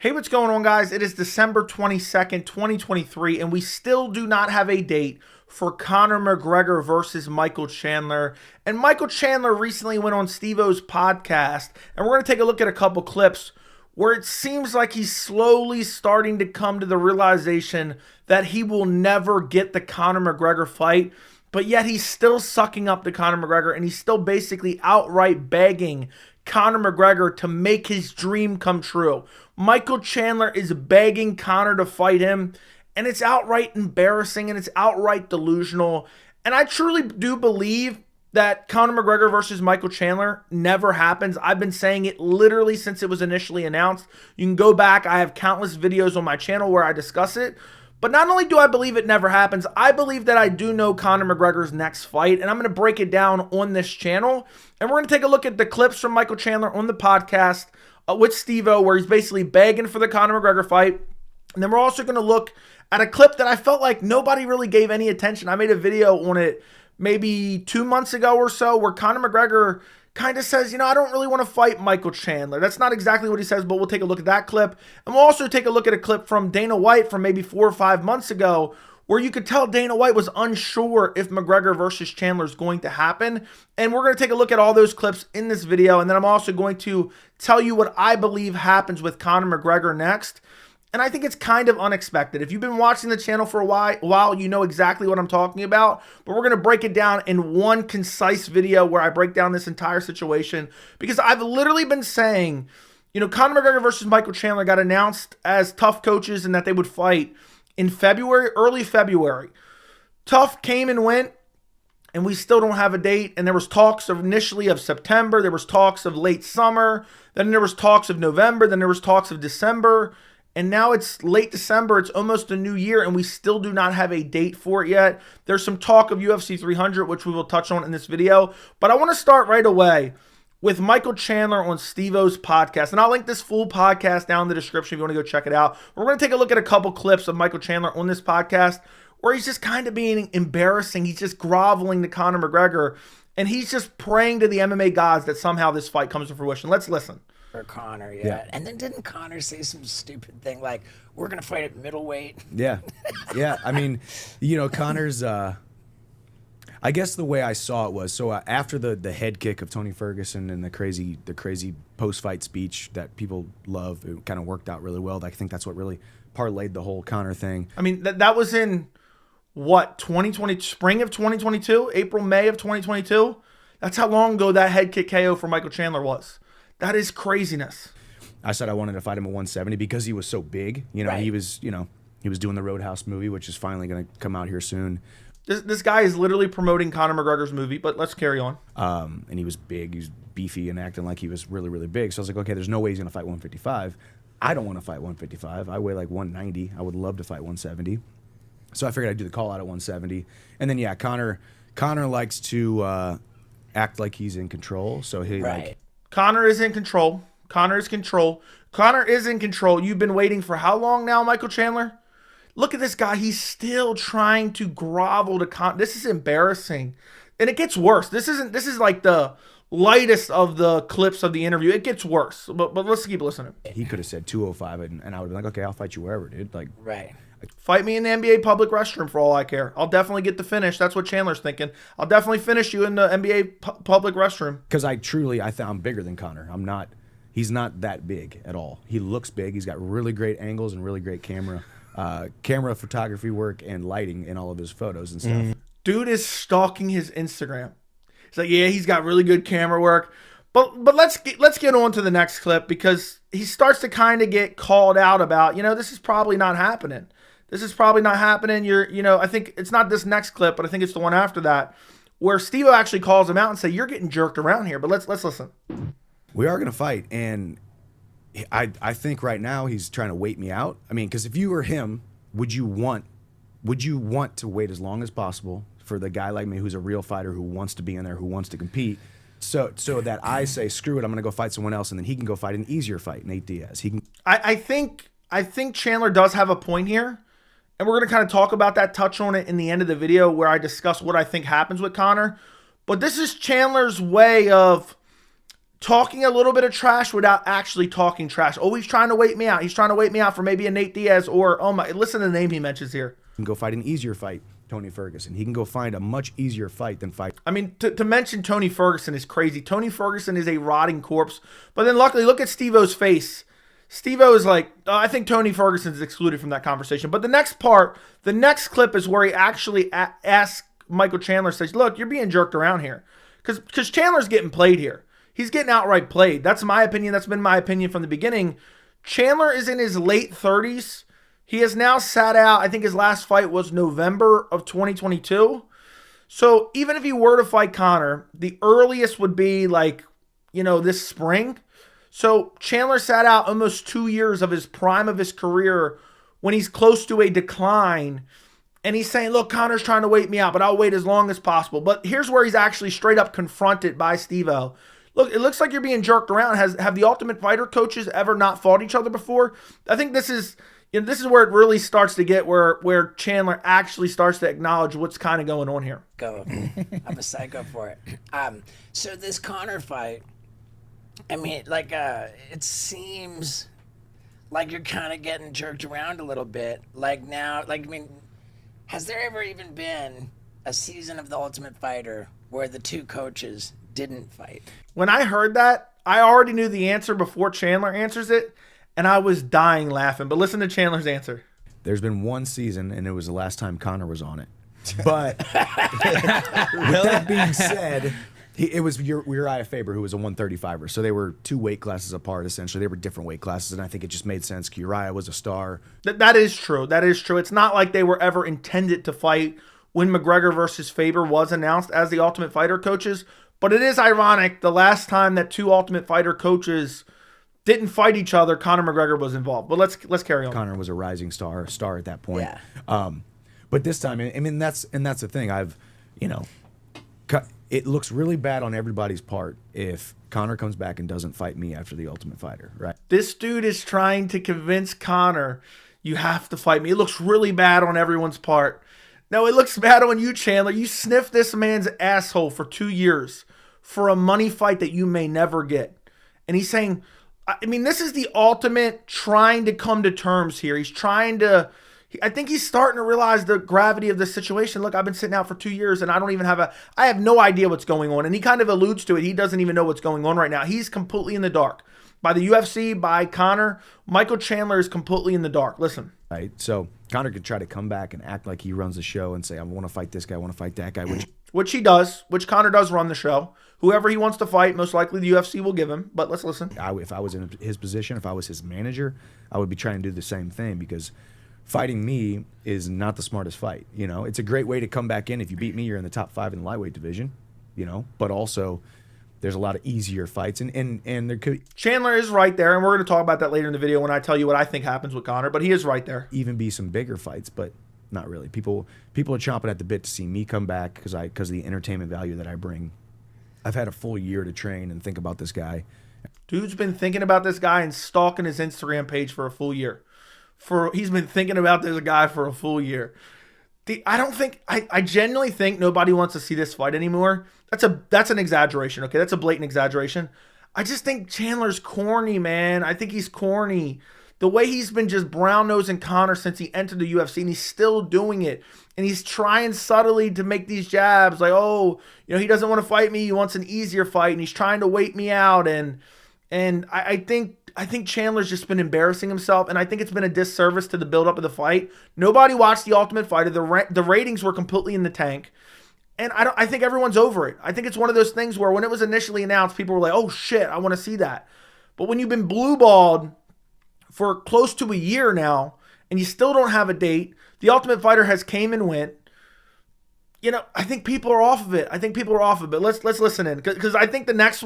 Hey, what's going on, guys? It is December 22nd, 2023, and we still do not have a date for Conor McGregor versus Michael Chandler. And Michael Chandler recently went on Steve-O's podcast, and we're going to take a look at a couple clips where it seems like he's slowly starting to come to the realization that he will never get the Conor McGregor fight, but yet he's still sucking up to Conor McGregor, and he's still basically outright begging Conor McGregor to make his dream come true. Michael Chandler is begging Conor to fight him, and it's outright embarrassing and it's outright delusional. And I truly do believe that Conor McGregor versus Michael Chandler never happens. I've been saying it literally since it was initially announced. You can go back. I have countless videos on my channel where I discuss it. But not only do I believe it never happens, I believe that I do know Conor McGregor's next fight, and I'm going to break it down on this channel. And we're going to take a look at the clips from Michael Chandler on the podcast with Steve-O, where he's basically begging for the Conor McGregor fight. And then we're also going to look at a clip that I felt like nobody really gave any attention. I made a video on it maybe 2 months ago or so, where Conor McGregor kind of says, I don't really want to fight Michael Chandler. That's not exactly what he says, but we'll take a look at that clip. And we'll also take a look at a clip from Dana White from maybe 4 or 5 months ago, where you could tell Dana White was unsure if McGregor versus Chandler is going to happen. And we're going to take a look at all those clips in this video. And then I'm also going to tell you what I believe happens with Conor McGregor next. And I think it's kind of unexpected. If you've been watching the channel for a while, you know exactly what I'm talking about. But we're going to break it down in one concise video where I break down this entire situation. Because I've literally been saying, Conor McGregor versus Michael Chandler got announced as tough coaches and that they would fight in February, early February. Tough came and went, and we still don't have a date. And there was talks initially of September. There was talks of late summer. Then there was talks of November. Then there was talks of December. And now it's late December, it's almost a new year, and we still do not have a date for it yet. There's some talk of UFC 300, which we will touch on in this video. But I want to start right away with Michael Chandler on Steve-O's podcast. And I'll link this full podcast down in the description if you want to go check it out. We're going to take a look at a couple clips of Michael Chandler on this podcast where he's just kind of being embarrassing. He's just groveling to Conor McGregor, and he's just praying to the MMA gods that somehow this fight comes to fruition. Let's listen. For Conor, yeah. And then didn't Conor say some stupid thing like, we're going to fight at middleweight? Yeah. I mean, Conor's, I guess the way I saw it was, so after the head kick of Tony Ferguson and the crazy post-fight speech that people love, it kind of worked out really well. I think that's what really parlayed the whole Conor thing. I mean, that was in, what, 2020, spring of 2022? April, May of 2022? That's how long ago that head kick KO for Michael Chandler was. That is craziness. I said I wanted to fight him at 170 because he was so big. Right. He was doing the Roadhouse movie, which is finally going to come out here soon. This guy is literally promoting Conor McGregor's movie, but let's carry on. And he was big, he was beefy and acting like he was really, really big. So I was like, okay, there's no way he's going to fight 155. I don't want to fight 155. I weigh like 190. I would love to fight 170. So I figured I'd do the call out at 170. And then, Conor likes to act like he's in control. So he Conor is in control. Conor is in control. You've been waiting for how long now, Michael Chandler? Look at this guy. He's still trying to grovel to Conor. This is embarrassing. And it gets worse. This is like the lightest of the clips of the interview. It gets worse. But let's keep listening. He could have said 205 and I would have been like, okay, I'll fight you wherever, dude. Like, right. Fight me in the NBA public restroom for all I care. I'll definitely get the finish. That's what Chandler's thinking. I'll definitely finish you in the NBA public restroom. Because I'm bigger than Conor. He's not that big at all. He looks big. He's got really great angles and really great camera photography work and lighting in all of his photos and stuff. Dude is stalking his Instagram. He's like, yeah, he's got really good camera work. But let's get on to the next clip, because he starts to kind of get called out about, this is probably not happening. This is probably not happening. I think it's not this next clip, but I think it's the one after that, where Steve-O actually calls him out and say, you're getting jerked around here. But let's listen. We are going to fight, and I think right now he's trying to wait me out. I mean, because if you were him, would you want to wait as long as possible for the guy like me who's a real fighter, who wants to be in there, who wants to compete, so that I say, screw it, I'm going to go fight someone else, and then he can go fight an easier fight, Nate Diaz. I think Chandler does have a point here. And we're going to kind of talk about that, touch on it in the end of the video where I discuss what I think happens with Conor. But this is Chandler's way of talking a little bit of trash without actually talking trash. Oh, he's trying to wait me out. He's trying to wait me out for maybe a Nate Diaz or, oh my, listen to the name he mentions here. He can go fight an easier fight, Tony Ferguson. He can go find a much easier fight than fight. I mean, to mention Tony Ferguson is crazy. Tony Ferguson is a rotting corpse. But then luckily, look at Steve-O's face. Steve-O is like, I think Tony Ferguson is excluded from that conversation. But the next part, the next clip is where he actually asks Michael Chandler, says, look, you're being jerked around here. Because Chandler's getting played here. He's getting outright played. That's my opinion. That's been my opinion from the beginning. Chandler is in his late 30s. He has now sat out. I think his last fight was November of 2022. So even if he were to fight Conor, the earliest would be like, this spring. So Chandler sat out almost 2 years of his prime of his career when he's close to a decline. And he's saying, look, Conor's trying to wait me out, but I'll wait as long as possible. But here's where he's actually straight up confronted by Steve-O. Look, it looks like you're being jerked around. Have the Ultimate Fighter coaches ever not fought each other before? I think this is where it really starts to get where Chandler actually starts to acknowledge what's kind of going on here. Go. I'm a psycho for it. So this Conor fight, I mean, like, it seems like you're kind of getting jerked around a little bit. Like now, like, I mean, has there ever even been a season of The Ultimate Fighter where the two coaches didn't fight? When I heard that, I already knew the answer before Chandler answers it, and I was dying laughing. But listen to Chandler's answer. There's been one season, and it was the last time Conor was on it. But with that being said, it was Uriah Faber, who was a 135er. So they were two weight classes apart, essentially. They were different weight classes, and I think it just made sense. Uriah was a star. That is true. That is true. It's not like they were ever intended to fight when McGregor versus Faber was announced as the Ultimate Fighter coaches. But it is ironic, the last time that two Ultimate Fighter coaches didn't fight each other, Conor McGregor was involved. But let's carry on. Conor was a rising star at that point. Yeah. But this time, I mean, that's the thing. It looks really bad on everybody's part if Conor comes back and doesn't fight me after the Ultimate Fighter, right? This dude is trying to convince Conor, you have to fight me. It looks really bad on everyone's part. No, it looks bad on you, Chandler. You sniffed this man's asshole for 2 years for a money fight that you may never get. And he's saying, I mean, this is the ultimate trying to come to terms here. He's trying to, I think he's starting to realize the gravity of the situation. Look, I've been sitting out for 2 years and I don't even I have no idea what's going on. And he kind of alludes to it. He doesn't even know what's going on right now. He's completely in the dark. By the UFC, by Conor, Michael Chandler is completely in the dark. Listen. Right. So Conor could try to come back and act like he runs the show and say, I want to fight this guy, I want to fight that guy, which he does, which Conor does run the show. Whoever he wants to fight, most likely the UFC will give him. But let's listen. If I was in his position, if I was his manager, I would be trying to do the same thing because fighting me is not the smartest fight. It's a great way to come back in. If you beat me, you're in the top 5 in the lightweight division, but also there's a lot of easier fights. And there could... Chandler is right there, and we're going to talk about that later in the video when I tell you what I think happens with Conor, but he is right there. Even be some bigger fights, but not really. People are chomping at the bit to see me come back because of the entertainment value that I bring. I've had a full year to train and think about this guy. Dude's been thinking about this guy and stalking his Instagram page for a full year. He's been thinking about this guy for a full year. I genuinely think nobody wants to see this fight anymore. That's an exaggeration, okay? That's a blatant exaggeration. I just think Chandler's corny, man. I think he's corny. The way he's been just brown-nosing Conor since he entered the UFC, and he's still doing it. And he's trying subtly to make these jabs like, he doesn't want to fight me. He wants an easier fight, and he's trying to wait me out. And I think Chandler's just been embarrassing himself, and I think it's been a disservice to the build-up of the fight. Nobody watched The Ultimate Fighter. The ratings were completely in the tank. And I think everyone's over it. I think it's one of those things where when it was initially announced, people were like, oh, shit, I want to see that. But when you've been blue-balled for close to a year now, and you still don't have a date, The Ultimate Fighter has came and went, I think people are off of it. Let's listen in. Because I think the next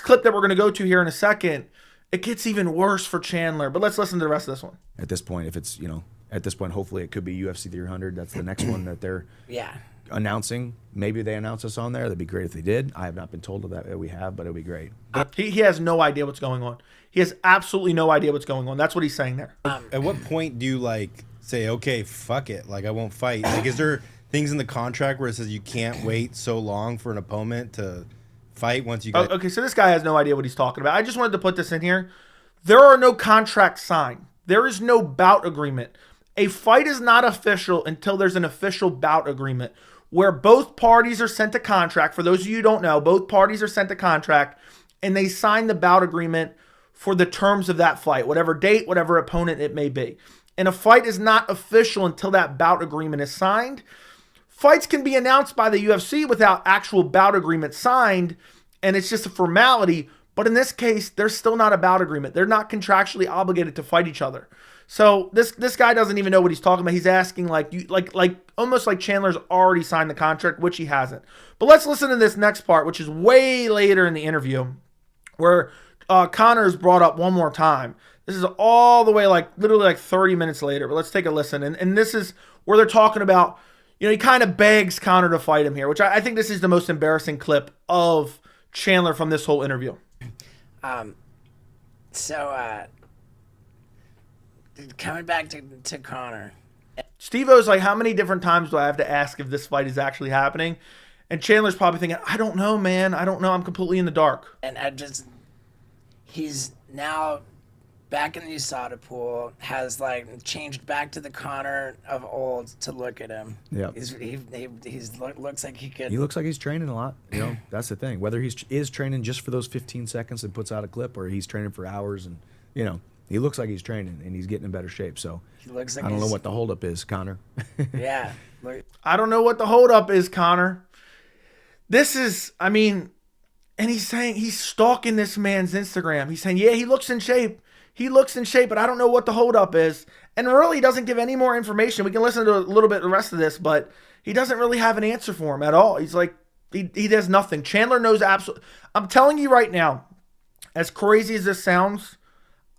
clip that we're going to go to here in a second, it gets even worse for Chandler. But let's listen to the rest of this one. At this point, hopefully it could be UFC 300. That's the next one that they're announcing. Maybe they announce us on there. That'd be great if they did. I have not been told that we have, but it'd be great. He has no idea what's going on. He has absolutely no idea what's going on. That's what he's saying there. At what point do you say, okay, fuck it, I won't fight? Is there things in the contract where it says you can't wait so long for an opponent to fight once you got. Okay, so this guy has no idea what he's talking about. I just wanted to put this in here. There are no contracts signed. There is no bout agreement. A fight is not official until there's an official bout agreement where both parties are sent a contract. For those of you who don't know, both parties are sent a contract and they sign the bout agreement for the terms of that fight, whatever date, whatever opponent it may be. And a fight is not official until that bout agreement is signed. Fights can be announced by the UFC without actual bout agreement signed, and it's just a formality. But in this case, there's still not a bout agreement. They're not contractually obligated to fight each other. So this guy doesn't even know what he's talking about. He's asking like almost like Chandler's already signed the contract, which he hasn't. But let's listen to this next part, which is way later in the interview, where Conor is brought up one more time. This is all the way literally 30 minutes later. But let's take a listen. And this is where they're talking about, he kind of begs Conor to fight him here, which I think this is the most embarrassing clip of Chandler from this whole interview. Coming back to Conor. Steve-O's like, how many different times do I have to ask if this fight is actually happening? And Chandler's probably thinking, I don't know, man. I don't know. I'm completely in the dark. And he's now back in the USADA pool, has changed back to the Conor of old to look at him. Yeah. Looks like he could. He looks like he's training a lot. That's the thing. Whether he is training just for those 15 seconds and puts out a clip, or he's training for hours, and he looks like he's training and he's getting in better shape. So he looks like I don't know what the holdup is, Conor. Yeah. I don't know what the holdup is, Conor. This is, and he's saying he's stalking this man's Instagram. He's saying, yeah, he looks in shape. He looks in shape, but I don't know what the holdup is. And really doesn't give any more information. We can listen to a little bit of the rest of this, but he doesn't really have an answer for him at all. He's like, he does nothing. Chandler knows absolutely. I'm telling you right now, as crazy as this sounds,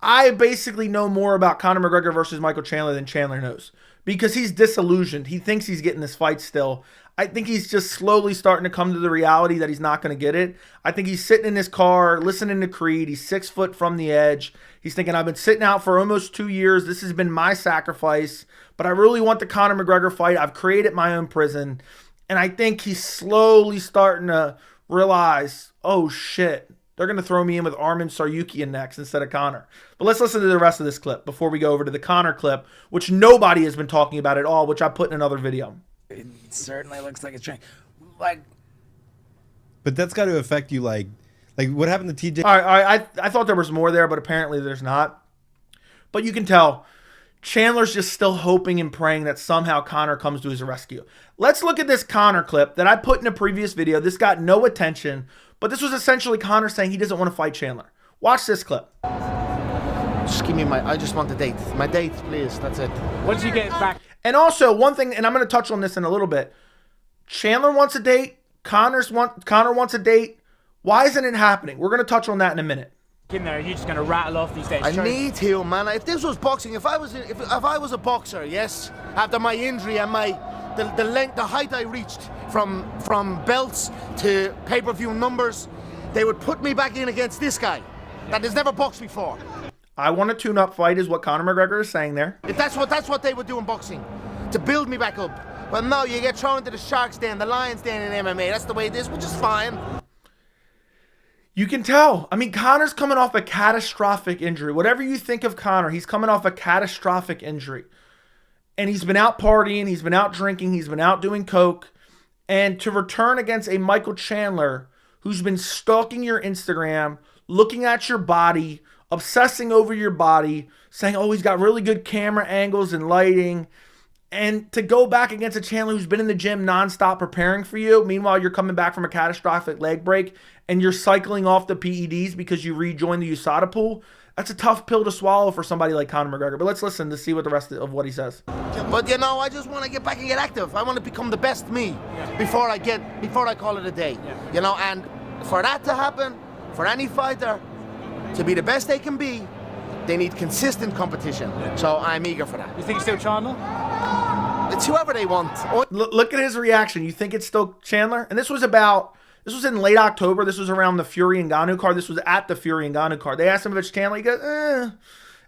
I basically know more about Conor McGregor versus Michael Chandler than Chandler knows, because he's disillusioned. He thinks he's getting this fight still. I think he's just slowly starting to come to the reality that he's not going to get it. I think he's sitting in his car, listening to Creed. He's 6 foot from the edge. He's thinking, I've been sitting out for almost 2 years. This has been my sacrifice, but I really want the Conor McGregor fight. I've created my own prison. And I think he's slowly starting to realize, oh shit, they're going to throw me in with Arman Tsarukyan next instead of Conor. But let's listen to the rest of this clip before we go over to the Conor clip, which nobody has been talking about at all, which I put in another video. It certainly looks like it's trying. But that's got to affect you, like what happened to TJ? All right, I thought there was more there, but apparently there's not. But you can tell Chandler's just still hoping and praying that somehow Conor comes to his rescue. Let's look at this Conor clip that I put in a previous video. This got no attention, but this was essentially Conor saying he doesn't want to fight Chandler. Watch this clip. Just give me I just want the date. My date, please. That's it. Once you get back. And also, one thing, and I'm going to touch on this in a little bit. Chandler wants a date. Conor wants a date. Why isn't it happening? We're going to touch on that in a minute. In there, you're just going to rattle off these days. I need to, man. If this was boxing, if I was a boxer, yes, after my injury and the height I reached from belts to pay-per-view numbers, they would put me back in against this guy that has never boxed before. I want a tune-up fight is what Conor McGregor is saying there. If that's what they would do in boxing, to build me back up. But no, you get thrown into the shark's den, the lion's den in MMA. That's the way it is, which is fine. You can tell. Conor's coming off a catastrophic injury. Whatever you think of Conor, he's coming off a catastrophic injury. And he's been out partying, he's been out drinking, he's been out doing coke. And to return against a Michael Chandler who's been stalking your Instagram, looking at your body, obsessing over your body, saying, oh, he's got really good camera angles and lighting. And to go back against a Chandler who's been in the gym nonstop preparing for you. Meanwhile, you're coming back from a catastrophic leg break and you're cycling off the PEDs because you rejoined the USADA pool. That's a tough pill to swallow for somebody like Conor McGregor. But let's listen to see what the rest of what he says. But I just want to get back and get active. I want to become the best me before I call it a day. Yeah. And for that to happen, for any fighter to be the best they can be, they need consistent competition. Yeah. So I'm eager for that. You think it's still Chandler? It's whoever they want. Look at his reaction. You think it's still Chandler? And this was in late October. This was around the Fury and Ngannou card. This was at the Fury and Ngannou card. They asked him if it's Chandler. He goes,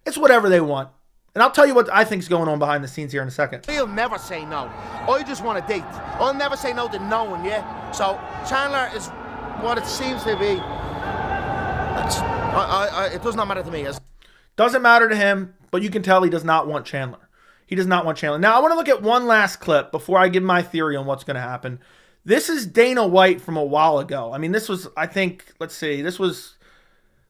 it's whatever they want. And I'll tell you what I think is going on behind the scenes here in a second. He'll never say no. I just want a date. I'll never say no to no one, yeah? So Chandler is what it seems to be, it does not matter to me. Doesn't matter to him, but you can tell he does not want Chandler. He does not want Chandler. Now, I want to look at one last clip before I give my theory on what's going to happen. This is Dana White from a while ago. I mean, this was, I think, let's see, this was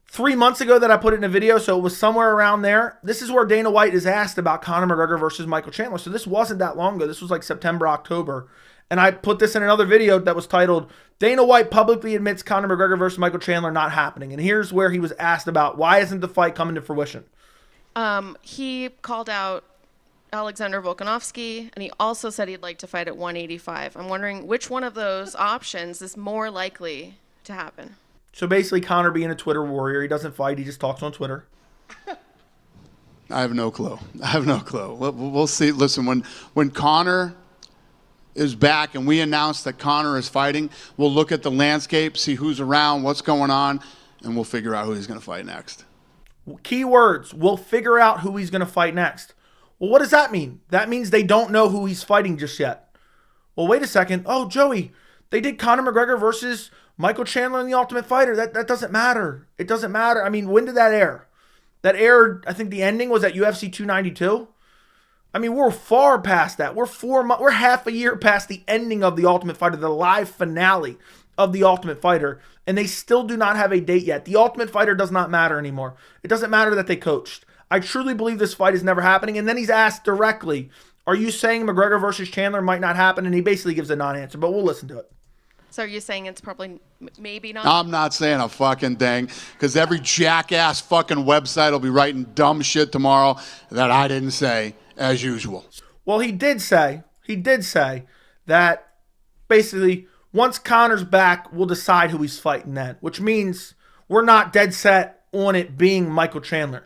3 months ago that I put it in a video, so it was somewhere around there. This is where Dana White is asked about Conor McGregor versus Michael Chandler. So this wasn't that long ago. This was like September, October. And I put this in another video that was titled, Dana White publicly admits Conor McGregor versus Michael Chandler not happening. And here's where he was asked about why isn't the fight coming to fruition. He called out Alexander Volkanovski, and he also said he'd like to fight at 185. I'm wondering which one of those options is more likely to happen. So basically, Conor being a Twitter warrior, he doesn't fight, he just talks on Twitter. I have no clue. We'll see. Listen, when Conor is back and we announce that Conor is fighting, we'll look at the landscape, see who's around, what's going on, and we'll figure out who he's going to fight next. Key words, we'll figure out who he's going to fight next. Well, what does that mean? That means they don't know who he's fighting just yet. Well, wait a second. Oh, Joey, they did Conor McGregor versus Michael Chandler in The Ultimate Fighter. That doesn't matter. It doesn't matter. I mean, when did that air? That aired, I think the ending was at UFC 292. I mean, we're far past that. We're half a year past the ending of The Ultimate Fighter, the live finale of The Ultimate Fighter, and they still do not have a date yet. The Ultimate Fighter does not matter anymore. It doesn't matter that they coached. I truly believe this fight is never happening. And then he's asked directly, are you saying McGregor versus Chandler might not happen? And he basically gives a non-answer, but we'll listen to it. So are you saying it's probably maybe not? I'm not saying a fucking thing, because every jackass fucking website will be writing dumb shit tomorrow that I didn't say, as usual. Well, he did say that basically once Conor's back, we'll decide who he's fighting then, which means we're not dead set on it being Michael Chandler,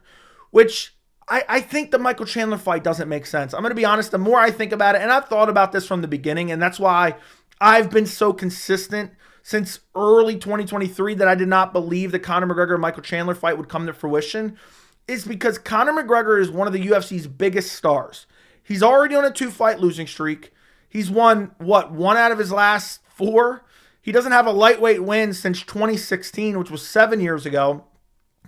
which I think the Michael Chandler fight doesn't make sense. I'm going to be honest, the more I think about it, and I've thought about this from the beginning, and that's why I've been so consistent since early 2023 that I did not believe the Conor McGregor and Michael Chandler fight would come to fruition, is because Conor McGregor is one of the UFC's biggest stars. He's already on a 2-fight losing streak. He's won, one out of his last 4? He doesn't have a lightweight win since 2016, which was 7 years ago.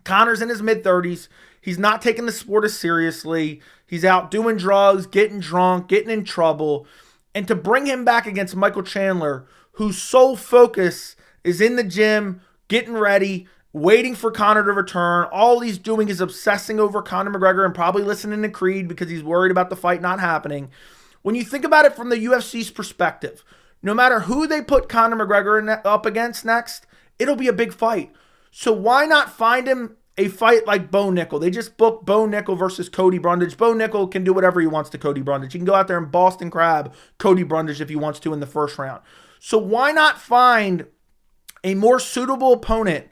Conor's in his mid-30s. He's not taking the sport as seriously. He's out doing drugs, getting drunk, getting in trouble. And to bring him back against Michael Chandler, whose sole focus is in the gym, getting ready, waiting for Conor to return. All he's doing is obsessing over Conor McGregor and probably listening to Creed because he's worried about the fight not happening. When you think about it from the UFC's perspective, no matter who they put Conor McGregor up against next, it'll be a big fight. So why not find him a fight like Bo Nickel? They just booked Bo Nickel versus Cody Brundage. Bo Nickel can do whatever he wants to Cody Brundage. He can go out there and Boston Crab Cody Brundage if he wants to in the first round. So why not find a more suitable opponent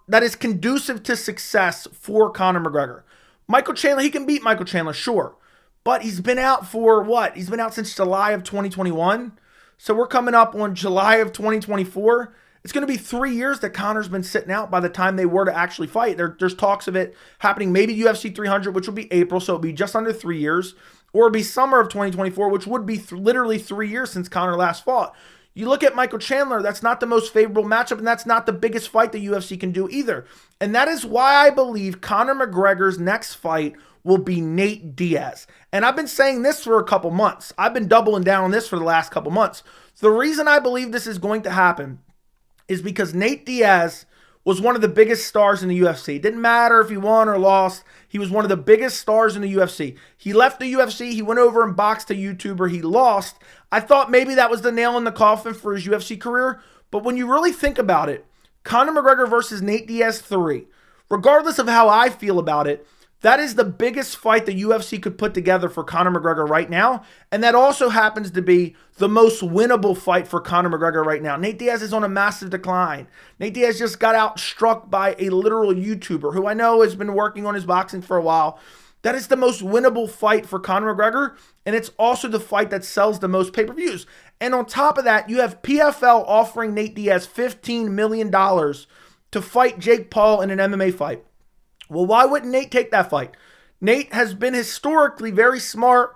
that is conducive to success for Conor McGregor? Michael Chandler, he can beat Michael Chandler, sure. But he's been out for what? He's been out since July of 2021. So we're coming up on July of 2024. It's going to be 3 years that Conor's been sitting out by the time they were to actually fight. There's talks of it happening maybe UFC 300, which will be April, so it'll be just under 3 years. Or it'll be summer of 2024, which would be literally 3 years since Conor last fought. You look at Michael Chandler, that's not the most favorable matchup, and that's not the biggest fight the UFC can do either. And that is why I believe Conor McGregor's next fight will be Nate Diaz. And I've been saying this for a couple months. I've been doubling down on this for the last couple months. The reason I believe this is going to happen is because Nate Diaz was one of the biggest stars in the UFC. It didn't matter if he won or lost. He was one of the biggest stars in the UFC. He left the UFC. He went over and boxed a YouTuber. He lost. I thought maybe that was the nail in the coffin for his UFC career. But when you really think about it, Conor McGregor versus Nate Diaz 3, regardless of how I feel about it, that is the biggest fight the UFC could put together for Conor McGregor right now. And that also happens to be the most winnable fight for Conor McGregor right now. Nate Diaz is on a massive decline. Nate Diaz just got outstruck by a literal YouTuber who I know has been working on his boxing for a while. That is the most winnable fight for Conor McGregor. And it's also the fight that sells the most pay-per-views. And on top of that, you have PFL offering Nate Diaz $15 million to fight Jake Paul in an MMA fight. Well, why wouldn't Nate take that fight? Nate has been historically very smart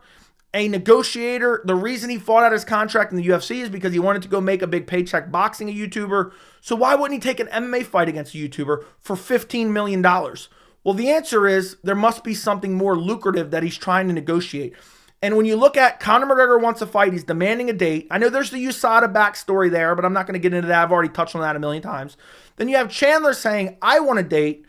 a negotiator. The reason he fought out his contract in the UFC is because he wanted to go make a big paycheck boxing a YouTuber. So why wouldn't he take an MMA fight against a YouTuber for $15 million? Well, the answer is there must be something more lucrative that he's trying to negotiate. And when you look at Conor McGregor wants a fight, he's demanding a date. I know there's the USADA backstory there, but I'm not going to get into that. I've already touched on that a million times. Then you have Chandler saying, I want a date.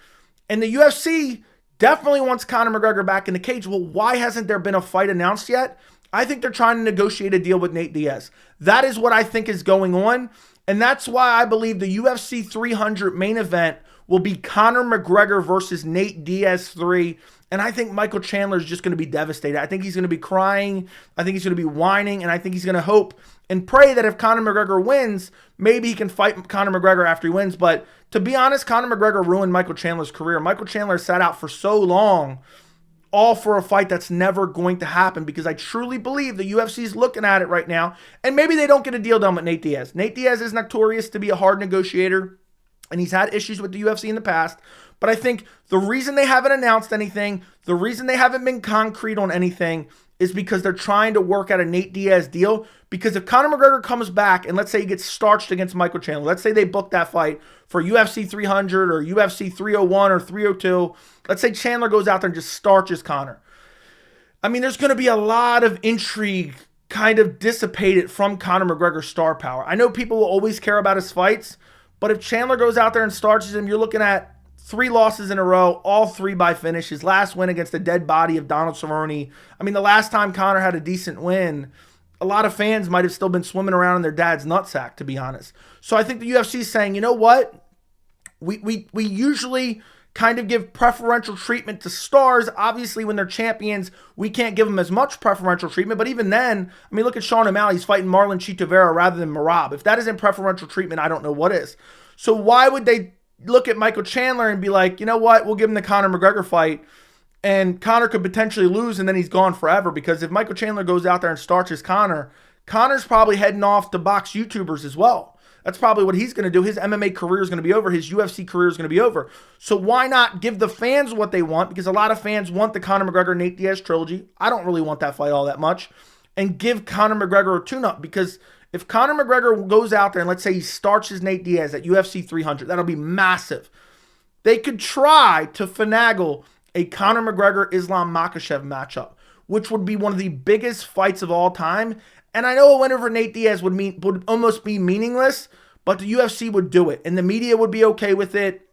And the UFC definitely wants Conor McGregor back in the cage. Well, why hasn't there been a fight announced yet? I think they're trying to negotiate a deal with Nate Diaz. That is what I think is going on. And that's why I believe the UFC 300 main event will be Conor McGregor versus Nate Diaz 3. And I think Michael Chandler is just going to be devastated. I think he's going to be crying. I think he's going to be whining. And I think he's going to hope and pray that if Conor McGregor wins, maybe he can fight Conor McGregor after he wins. But to be honest, Conor McGregor ruined Michael Chandler's career. Michael Chandler sat out for so long, all for a fight that's never going to happen, because I truly believe the UFC is looking at it right now. And maybe they don't get a deal done with Nate Diaz. Nate Diaz is notorious to be a hard negotiator, and he's had issues with the UFC in the past. But I think the reason they haven't announced anything, the reason they haven't been concrete on anything, is because they're trying to work out a Nate Diaz deal. Because if Conor McGregor comes back and let's say he gets starched against Michael Chandler, let's say they book that fight for UFC 300 or UFC 301 or 302, let's say Chandler goes out there and just starches Conor. I mean, there's going to be a lot of intrigue kind of dissipated from Conor McGregor's star power. I know people will always care about his fights, but if Chandler goes out there and starches him, you're looking at 3 losses in a row, all 3 by finish. His last win against the dead body of Donald Cerrone. I mean, the last time Conor had a decent win, a lot of fans might have still been swimming around in their dad's nutsack, to be honest. So I think the UFC is saying, you know what? We usually kind of give preferential treatment to stars. Obviously, when they're champions, we can't give them as much preferential treatment. But even then, I mean, look at Sean O'Malley. He's fighting Marlon Chito Vera rather than Merab. If that isn't preferential treatment, I don't know what is. So why would they look at Michael Chandler and be like, you know what, we'll give him the Conor McGregor fight, and Conor could potentially lose, and then he's gone forever? Because if Michael Chandler goes out there and starches Conor, Conor's probably heading off to box YouTubers as well. That's probably what he's going to do. His MMA career is going to be over. His UFC career is going to be over. So why not give the fans what they want? Because a lot of fans want the Conor McGregor-Nate Diaz trilogy. I don't really want that fight all that much. And give Conor McGregor a tune-up, because if Conor McGregor goes out there and let's say he starches Nate Diaz at UFC 300, that'll be massive. They could try to finagle a Conor McGregor-Islam Makhachev matchup, which would be one of the biggest fights of all time. And I know a win over Nate Diaz would almost be meaningless, but the UFC would do it. And the media would be okay with it.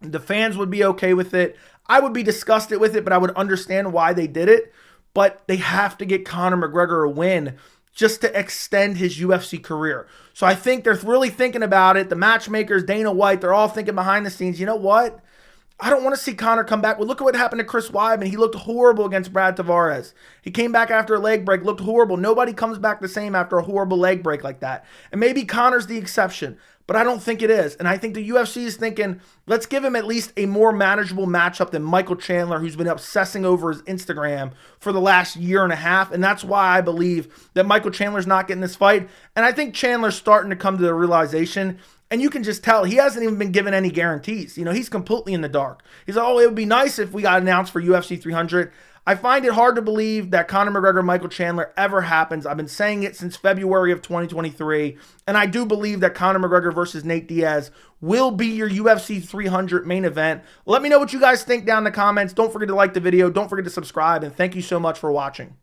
The fans would be okay with it. I would be disgusted with it, but I would understand why they did it. But they have to get Conor McGregor a win just to extend his UFC career. So I think they're really thinking about it. The matchmakers, Dana White, they're all thinking behind the scenes, you know what? I don't want to see Conor come back. Well, look at what happened to Chris Weidman. He looked horrible against Brad Tavares. He came back after a leg break, looked horrible. Nobody comes back the same after a horrible leg break like that. And maybe Conor's the exception, but I don't think it is. And I think the UFC is thinking, let's give him at least a more manageable matchup than Michael Chandler, who's been obsessing over his Instagram for the last year and a half. And that's why I believe that Michael Chandler's not getting this fight. And I think Chandler's starting to come to the realization, and you can just tell he hasn't even been given any guarantees. You know, he's completely in the dark. He's like, oh, it would be nice if we got announced for UFC 300. I find it hard to believe that Conor McGregor, Michael Chandler ever happens. I've been saying it since February of 2023. And I do believe that Conor McGregor versus Nate Diaz will be your UFC 300 main event. Let me know what you guys think down in the comments. Don't forget to like the video. Don't forget to subscribe. And thank you so much for watching.